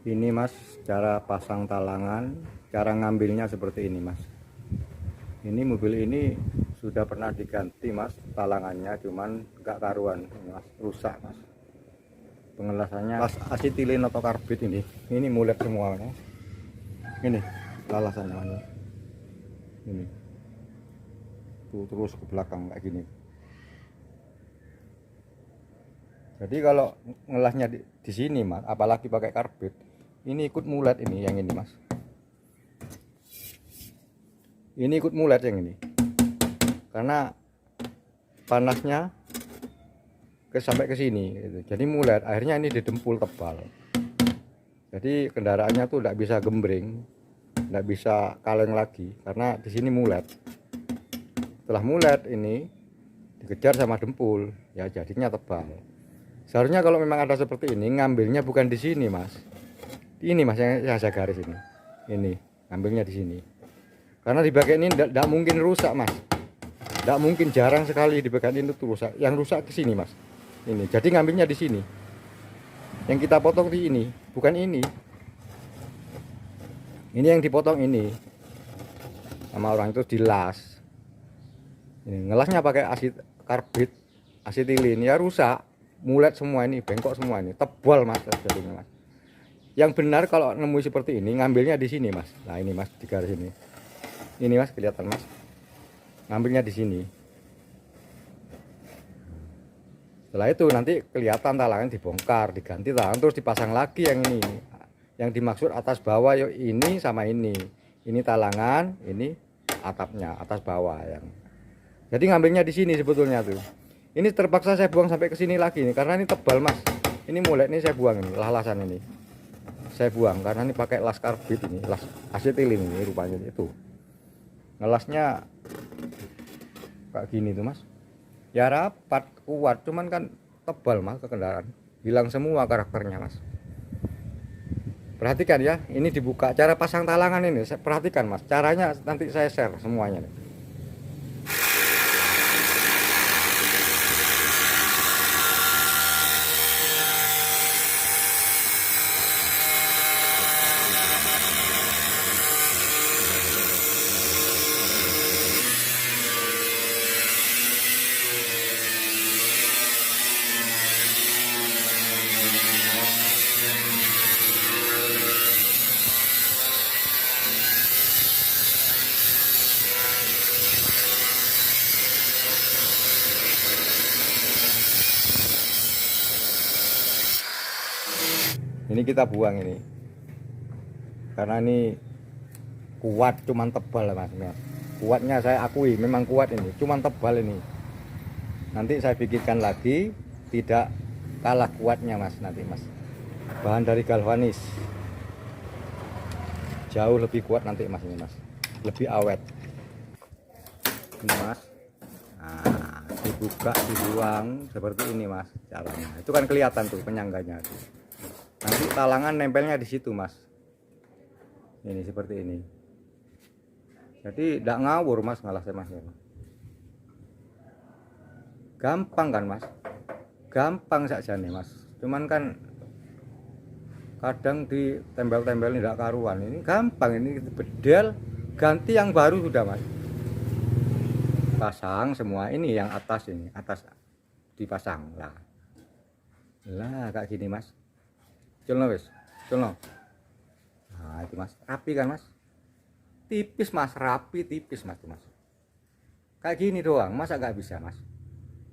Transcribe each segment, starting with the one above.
Ini mas, cara pasang talangan, cara ngambilnya seperti ini mas. Ini mobil ini sudah pernah diganti mas talangannya, cuman gak karuan mas, rusak mas. Pengelasannya pas asetilin atau karbit ini mulet semua mas. Ini lalasannya mas. Ini tuh terus ke belakang kayak gini. Jadi kalau ngelasnya di sini mas, apalagi pakai karbit, ini ikut mulet ini yang ini mas. Ini ikut mulet yang ini, karena panasnya sampai ke sini, gitu. Jadi mulet. Akhirnya ini didempul tebal. Jadi kendaraannya tuh tidak bisa gembreng, tidak bisa kaleng lagi, karena di sini mulet. Setelah mulet ini dikejar sama dempul, ya jadinya tebal. Seharusnya kalau memang ada seperti ini, ngambilnya bukan di sini mas. Ini mas yang saya garis ini. Ini ngambilnya di sini. Karena di bagian ini tidak mungkin rusak mas. Tidak mungkin, jarang sekali di bagian ini tuh rusak. Yang rusak ke sini mas. Ini. Jadi ngambilnya di sini. Yang kita potong di ini, bukan ini. Ini yang dipotong ini. Sama orang itu dilas. Ini ngelasnya pakai asid karbit, asetilin, ya rusak. Mulet semua ini, bengkok semua ini, tebal mas jadinya mas. Yang benar kalau nemu seperti ini, ngambilnya di sini mas. Nah ini mas, di garis ini mas, kelihatan mas, ngambilnya di sini. Setelah itu nanti kelihatan talangan dibongkar, diganti talangan, terus dipasang lagi yang ini. Yang dimaksud atas bawah yuk, ini sama ini talangan, ini atapnya, atas bawah yang. Jadi ngambilnya di sini sebetulnya tuh. Ini terpaksa saya buang sampai ke sini lagi nih, karena ini tebal mas. Ini mulet ini saya buang, ini lasan ini saya buang karena ini pakai las karbit, ini las asetilin ini rupanya itu. Ngelasnya kayak gini tuh mas. Ya rapat, kuat, cuman kan tebal mas ke kendaraan. Hilang semua karakternya mas. Perhatikan ya, ini dibuka. Cara pasang talangan ini, saya perhatikan mas. Caranya nanti saya share semuanya nih. Ini kita buang ini karena ini kuat, cuman tebal mas. Kuatnya saya akui memang kuat, ini cuman tebal ini. Nanti saya bikinkan lagi tidak kalah kuatnya mas nanti mas. Bahan dari galvanis, jauh lebih kuat nanti mas, ini mas, lebih awet ini mas. Nah, dibuka, dibuang seperti ini mas caranya. Itu kan kelihatan tuh penyangganya tuh. Nanti talangan nempelnya di situ mas. Ini seperti ini. Jadi tidak ngawur mas ngalasnya mas. Gampang kan mas? Gampang saja nih mas. Cuman kan kadang ditempel-tempel tidak karuan. Ini gampang, ini bedel, ganti yang baru sudah mas. Pasang semua ini yang atas, ini atas dipasang lah. Lah kayak gini mas. Culno wis, culno. Nah itu mas, rapi kan mas, tipis mas, rapi tipis mas, mas. Kayak gini doang, masa nggak bisa mas?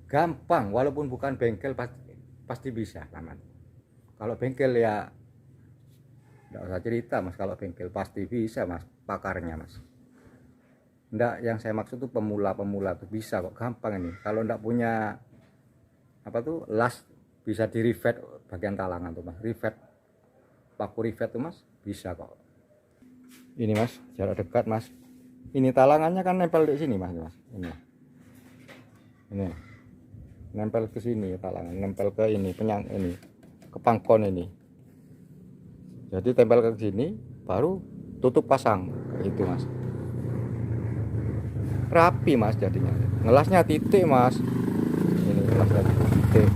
Gampang, walaupun bukan bengkel pasti bisa aman. Kalau bengkel ya nggak usah cerita mas, kalau bengkel pasti bisa mas, pakarnya mas. Nggak, yang saya maksud tuh pemula tuh bisa kok, gampang ini. Kalau nggak punya apa tuh las, bisa di rivet bagian talangan tuh mas, rivet, paku rivet tuh mas, bisa kok. Ini mas, jarak dekat mas. Ini talangannya kan nempel di sini mas, ini nempel ke sini talangan, nempel ke ini ini ke pangkon ini. Jadi tempel ke sini, baru tutup pasang, kayak itu mas. Rapi mas jadinya. Ngelasnya titik mas. Ini ngelasnya titik.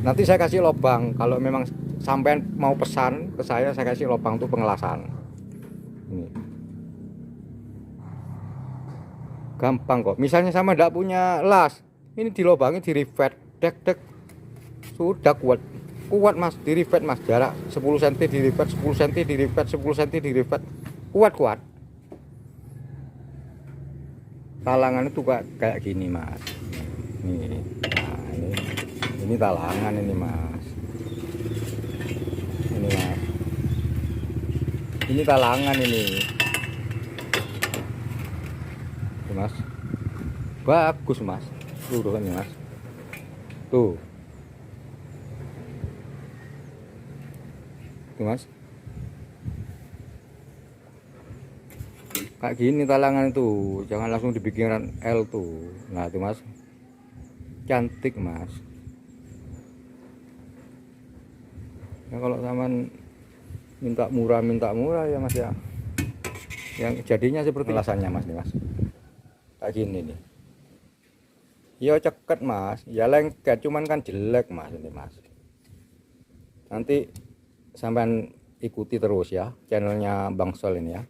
Nanti saya kasih lubang kalau memang sampai mau pesan ke saya kasih lubang tuh pengelasan. Ini gampang kok. Misalnya sama ndak punya las, ini dilobangi, di rivet, dek sudah kuat mas, di rivet mas, jarak 10 cm di rivet, 10 cm di rivet, 10 cm di rivet, kuat. Talangan itu kayak gini mas. Nih, nah ini talangan ini mas. Ini mas, ini talangan ini mas, bagus mas, tuh kan mas, tuh mas, kayak gini talangan itu, jangan langsung dibikin L tuh. Nah itu mas, cantik mas. Ya kalau zaman minta murah ya mas ya, yang jadinya seperti alasannya mas nih mas, kayak gini nih. Ya ceket mas, ya lengket, cuman kan jelek mas ini mas. Nanti sampean ikuti terus ya channelnya Bang Sol ini ya.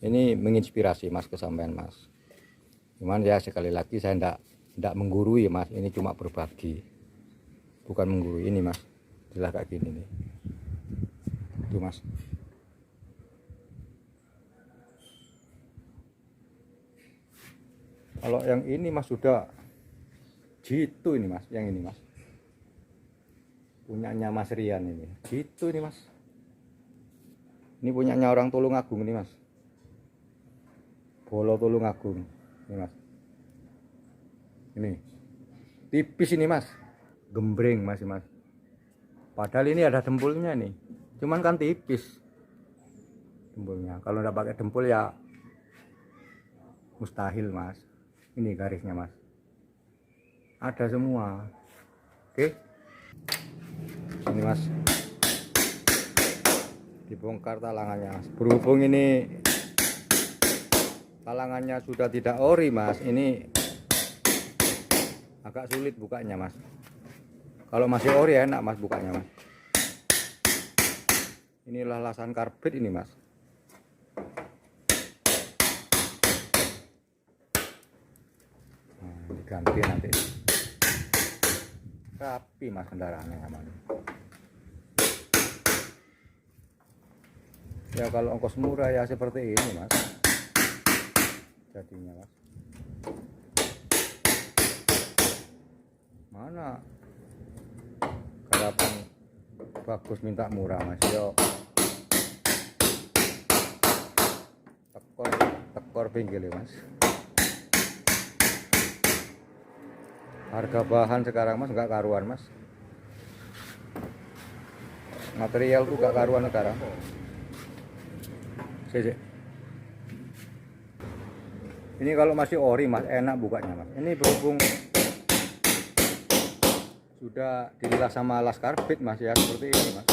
Ini menginspirasi mas ke sampean mas. Cuman ya sekali lagi saya ndak menggurui mas, ini cuma berbagi, bukan menggurui. Ini mas, jelas kayak gini nih, tuh mas. Kalau yang ini mas sudah gitu ini mas, yang ini mas punyanya Mas Rian ini, gitu ini mas. Ini punyanya orang Tulungagung ini mas, Bolo Tulungagung ini mas. Ini tipis ini mas, gembreng mas. Padahal ini ada dempulnya nih, cuman kan tipis dempulnya. Kalau udah pakai dempul ya mustahil mas. Ini garisnya mas, ada semua. Oke, ini mas, dibongkar talangannya mas. Berhubung ini talangannya sudah tidak ori mas, ini agak sulit bukanya mas. Kalau masih ori enak mas bukanya mas. Inilah lasan karbit ini mas. Nah, diganti nanti rapi mas kendaraannya aman. Ya kalau ongkos murah ya seperti ini mas jadinya mas. Mana garapan bagus minta murah mas, yo tekor pinggir mas. Harga bahan sekarang mas nggak karuan mas, material tuh nggak karuan sekarang. Ini kalau masih ori mas enak bukanya mas. Ini berhubung sudah dilas sama las karbit mas ya, seperti ini mas.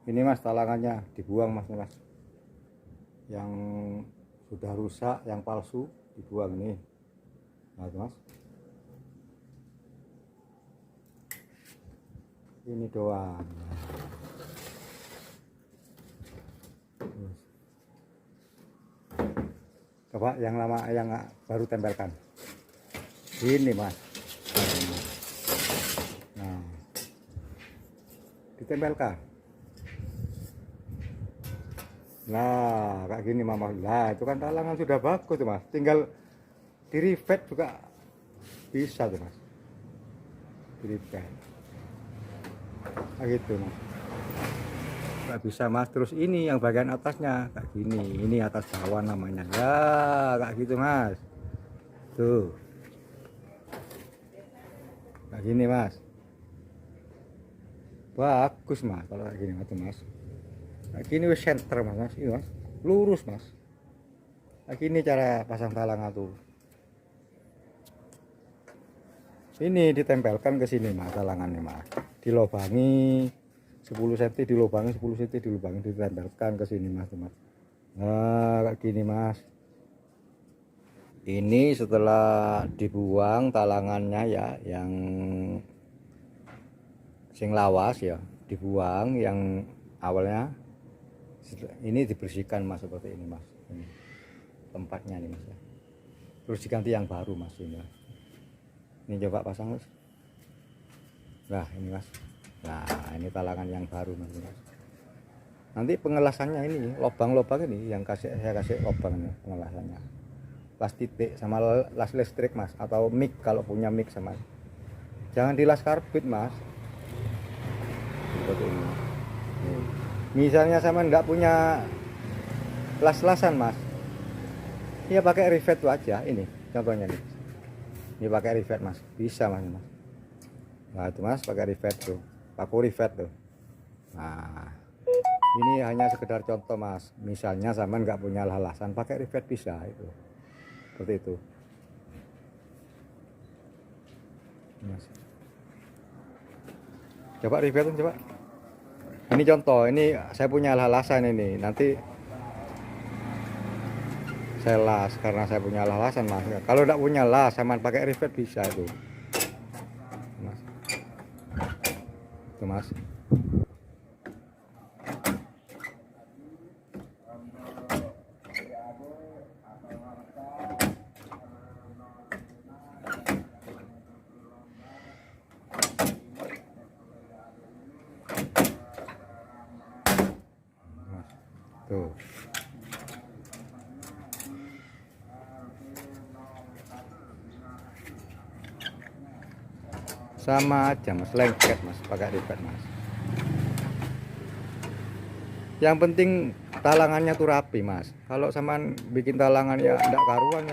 Ini mas talangannya dibuang mas, nih mas. Yang sudah rusak, yang palsu dibuang nih. Nah itu mas. Ini doang. Coba yang lama, yang baru tempelkan. Ini mas. Nah, ditempelkan. Nah kayak gini mama. Lah itu kan talangan sudah bagus tuh mas, tinggal di rivet juga bisa tuh mas, di rivet kayak gitu mas. Nggak bisa mas. Terus ini yang bagian atasnya kayak gini, ini atas bawah namanya ya, kayak gitu mas. Tuh kayak gini mas, bagus mas kalau kayak gini mas. Kayak gini wis center mas, ini mas lurus mas. Kayak gini cara pasang talangan tuh. Ini ditempelkan ke sini mas talangannya mas, dilobangi 10 cm, dilobangi 10 cm, dilobangi, ditempelkan ke sini mas. Nah kayak gini mas, Ini setelah dibuang talangannya ya, yang sing lawas ya dibuang, yang awalnya ini dibersihkan mas, seperti ini mas, ini tempatnya nih mas ya. Terus diganti yang baru mas ini mas. Ini coba pasang mas. Nah ini mas, nah ini talangan yang baru mas, ini, mas. Nanti pengelasannya ini lubang-lubang ini yang saya kasih lubang ini pengelasannya, las titik sama las listrik mas, atau mic kalau punya mic sama. Jangan dilas karbit mas, seperti ini. Nih. Misalnya sama nggak punya las-lasan mas, ya pakai rivet tuh aja. Ini contohnya nih, ini pakai rivet mas, bisa mas. Nah itu mas pakai rivet tuh, paku rivet tuh. Nah ini hanya sekedar contoh mas, misalnya sama nggak punya lasan, pakai rivet bisa itu, seperti itu mas. Coba rivet coba. Ini contoh, ini saya punya lasan ini, nanti saya las karena saya punya lasan mas. Kalau tidak punya las, sama pakai rivet bisa itu mas. Itu mas. Tuh. Sama aja mas, lengket mas, pakai rivet mas. Yang penting talangannya tuh rapi mas. Kalau sama bikin talangan ya enggak karuan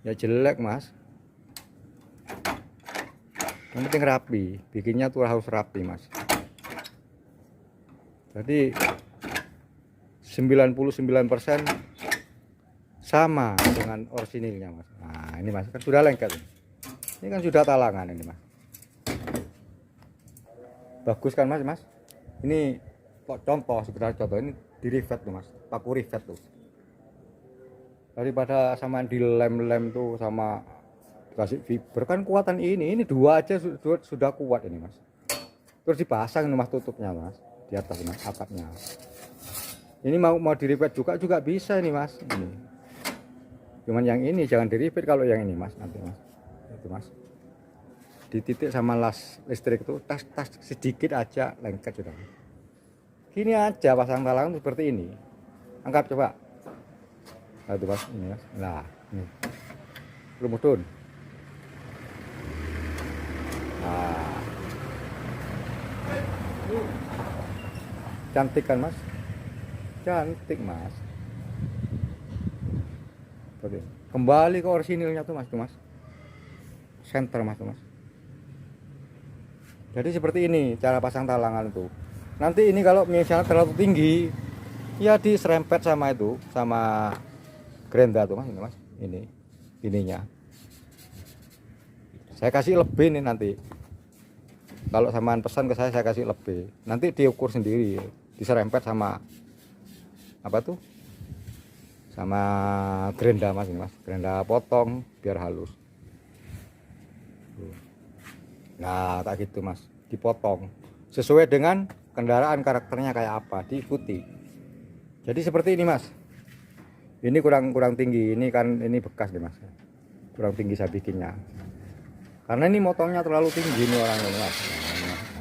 ya jelek mas. Yang penting rapi, bikinnya tuh harus rapi mas. Jadi 99% sama dengan orisinilnya mas. Nah ini mas kan sudah lengket, ini kan sudah talangan ini mas, bagus kan mas. Ini kok contoh, sekedar contoh, ini di rivet tuh mas, paku rivet tuh, daripada sama dilem-lem tuh sama kasih fiber kan kuatan ini dua aja sudah kuat ini mas. Terus dipasang ini mas tutupnya mas di atas mas, atapnya. Ini mau di rivet juga bisa ini mas. Ini cuman yang ini jangan di rivet, kalau yang ini mas nanti mas, itu mas di titik sama las listrik tuh tas sedikit aja lengket sudah. Gini aja pasang talangan seperti ini, angkat coba. Nah itu mas, ini mas. Nah ini lumutun. Nah cantik kan mas, cantik mas. Oke. Kembali ke orisinilnya tuh mas, center mas tuh mas. Jadi seperti ini cara pasang talangan tuh. Nanti ini kalau misalnya terlalu tinggi ya diserempet sama itu, sama gerenda tuh mas, ini mas, ininya saya kasih lebih nih nanti. Kalau samaan pesan ke saya kasih lebih, nanti diukur sendiri, diserempet sama apa tuh, sama gerenda mas, ini mas, gerenda potong biar halus. Nah tak gitu mas, dipotong sesuai dengan kendaraan karakternya kayak apa, diikuti. Jadi seperti ini mas. Ini kurang tinggi, ini kan ini bekas nih mas, kurang tinggi saya bikinnya karena ini motongnya terlalu tinggi ini orangnya mas.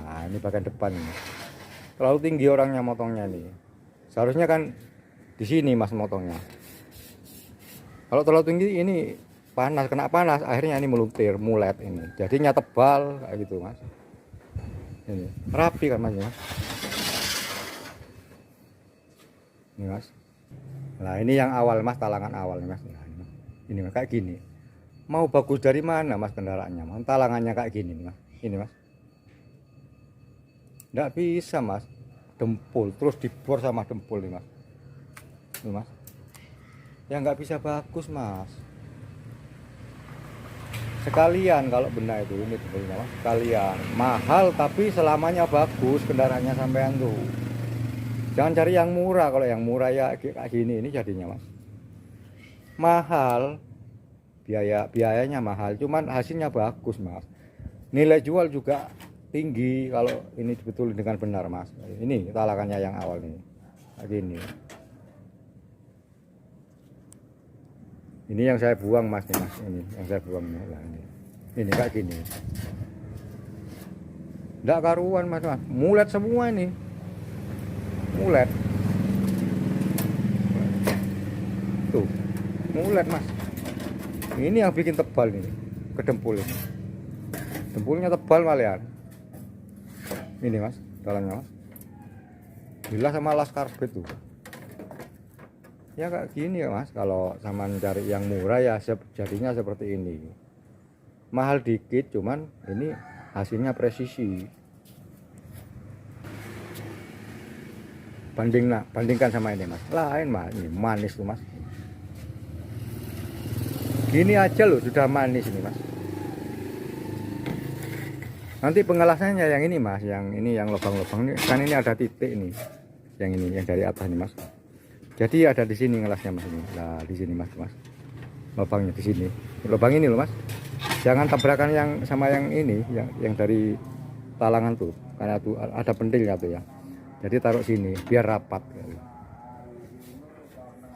Nah ini bagian depan ini terlalu tinggi orangnya, motongnya nih seharusnya kan di sini mas motongnya. Kalau terlalu tinggi ini panas, kena panas akhirnya ini meluntir, mulet ini, jadinya tebal kayak gitu mas. Ini rapi kan mas ya. Ini mas. Nah ini yang awal mas, talangan awal nih mas. Nah, ini mas kayak gini. Mau bagus dari mana mas kendaraannya mas, talangannya kayak gini nih mas. Ini mas nggak bisa mas, dempul terus dibor sama dempul nih mas. Ini mas ya nggak bisa bagus mas. Sekalian kalau benar itu ini dempulnya mas, sekalian mahal tapi selamanya bagus kendaraannya sampean tuh. Jangan cari yang murah, kalau yang murah ya kayak gini ini jadinya mas mahal biayanya mahal, cuman hasilnya bagus mas. Nilai jual juga tinggi kalau ini betul dengan benar mas. Ini talakannya yang awal nih kayak gini. Ini yang saya buang mas nih mas, ini yang saya buang nih. Nah, ini kayak gini. Nggak karuan mas, mulet semua ini, mulet tuh, mulet mas. Ini yang bikin tebal ini, kedempul ini, dempulnya tebal malian. Ini mas, dalamnya mas, bila sama las karbit tuh. Ya kayak gini ya mas, kalau sama cari yang murah ya jadinya seperti ini, mahal dikit, cuman ini hasilnya presisi. Bandingkan sama ini mas, lain mas, ini manis tuh mas. Gini aja loh sudah manis ini mas. Nanti pengelasannya yang ini mas, yang ini yang lubang-lubang ini kan, ini ada titik nih, yang ini yang dari atas nih mas. Jadi ada di sini ngelasnya mas ini. Nah di sini mas, lubangnya di sini, lubang ini loh mas. Jangan tabrakan yang sama yang ini, yang dari talangan tuh, karena tuh ada pentilnya tuh ya. Jadi taruh sini biar rapat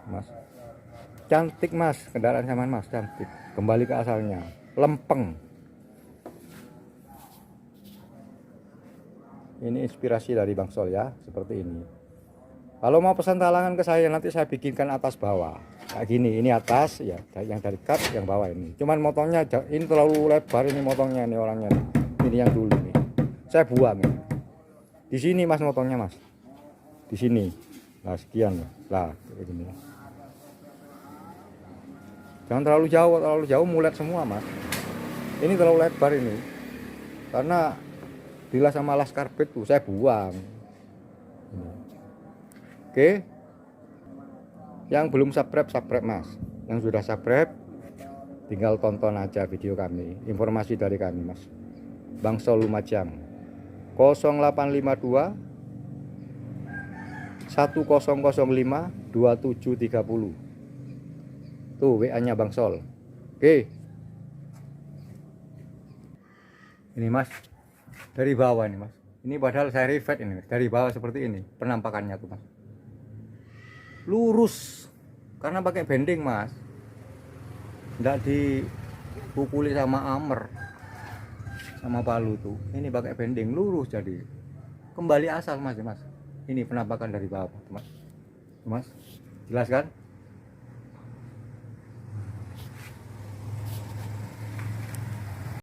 mas. Cantik mas, kendaraan zaman mas cantik, kembali ke asalnya, lempeng. Ini inspirasi dari Bang Sol ya, seperti ini. Kalau mau pesan talangan ke saya, nanti saya bikinkan atas bawah kayak gini. Ini atas ya, yang dari cut, yang bawah ini. Cuman motongnya ini terlalu lebar, ini motongnya, ini orangnya ini yang dulu nih saya buang ini. Di sini mas motongnya mas, di sini. Nah sekian lah, kayak gini. Jangan terlalu jauh mulet semua mas. Ini terlalu lebar ini, karena bila sama las karbit tuh saya buang. Oke, yang belum subscribe mas, yang sudah subscribe tinggal tonton aja video kami, informasi dari kami mas. Bang Sol Lumajang 0852 1005 2730. Tuh WA nya Bang Sol. Oke, ini mas dari bawah ini mas, ini padahal saya rivet ini dari bawah seperti ini penampakannya tuh mas, lurus karena pakai bending mas, enggak dipukuli sama amer sama palu tuh. Ini pakai bending lurus, jadi kembali asal mas. Ini penampakan dari bawah mas, jelas kan?